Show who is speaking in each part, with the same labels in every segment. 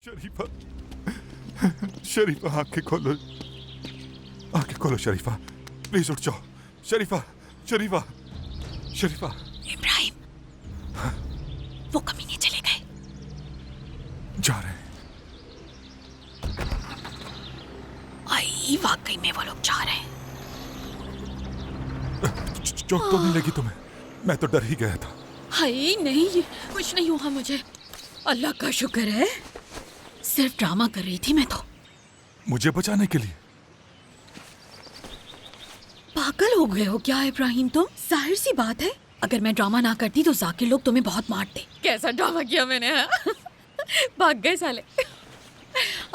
Speaker 1: शरीफा, शरीफा आंखें खोलो, आंखें खोलो शरीफा, प्लीज उठ जाओ। शरीफा, शरीफा, शरीफा।
Speaker 2: इब्राहिम, वो कमीने चले गए।
Speaker 1: जा रहे हैं।
Speaker 2: आई, वाकई में वो लोग जा रहे हैं।
Speaker 1: चोट तो नहीं लगी तुम्हें? मैं तो डर ही गया था।
Speaker 2: हाय नहीं, कुछ नहीं हुआ मुझे, अल्लाह का शुक्र है। सिर्फ ड्रामा कर रही थी मैं तो।
Speaker 1: मुझे बचाने के लिए?
Speaker 2: पागल हो गए हो क्या इब्राहिम तुम? जाहिर सी बात है, अगर मैं ड्रामा ना करती तो जाकिर लोग तुम्हें बहुत मारते। कैसा ड्रामा किया मैंने, हाँ? भाग गए साले।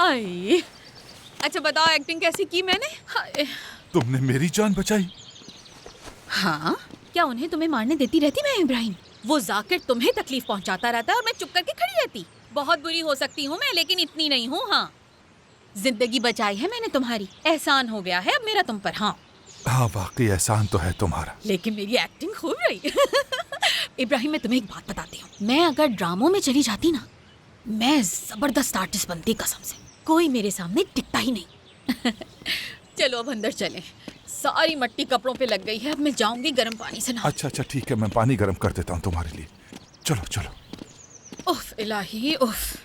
Speaker 2: आई, अच्छा बताओ एक्टिंग कैसी की मैंने? हाय।
Speaker 1: तुमने मेरी जान बचाई।
Speaker 2: हाँ, क्या उन्हें तुम्हें मारने देती रहती मैं इब्राहिम? वो जाकिर तुम्हें तकलीफ पहुंचाता रहता है और मैं चुप करके खड़ी रहती। बहुत बुरी हो सकती हूँ मैं, लेकिन इतनी नहीं हूँ। हाँ, जिंदगी बचाई है मैंने तुम्हारी, एहसान हो गया है अब मेरा तुम पर। हाँ
Speaker 1: हाँ, वाकई एहसान तो है तुम्हारा।
Speaker 2: लेकिन मेरी एक्टिंग खूब रही। इब्राहिम, मैं तुम्हें एक बात बताती हूँ, मैं अगर ड्रामों में चली जाती ना, मैं जबरदस्त आर्टिस्ट बनती कसम से। कोई मेरे सामने टिकता ही नहीं। चलो अब अंदर चलें, सारी मट्टी कपड़ों पे लग गई है। अब मैं जाऊंगी गर्म पानी से नहा।
Speaker 1: अच्छा अच्छा ठीक है, मैं पानी गर्म कर देता हूँ तुम्हारे लिए। चलो चलो।
Speaker 2: उफ इलाही उफ।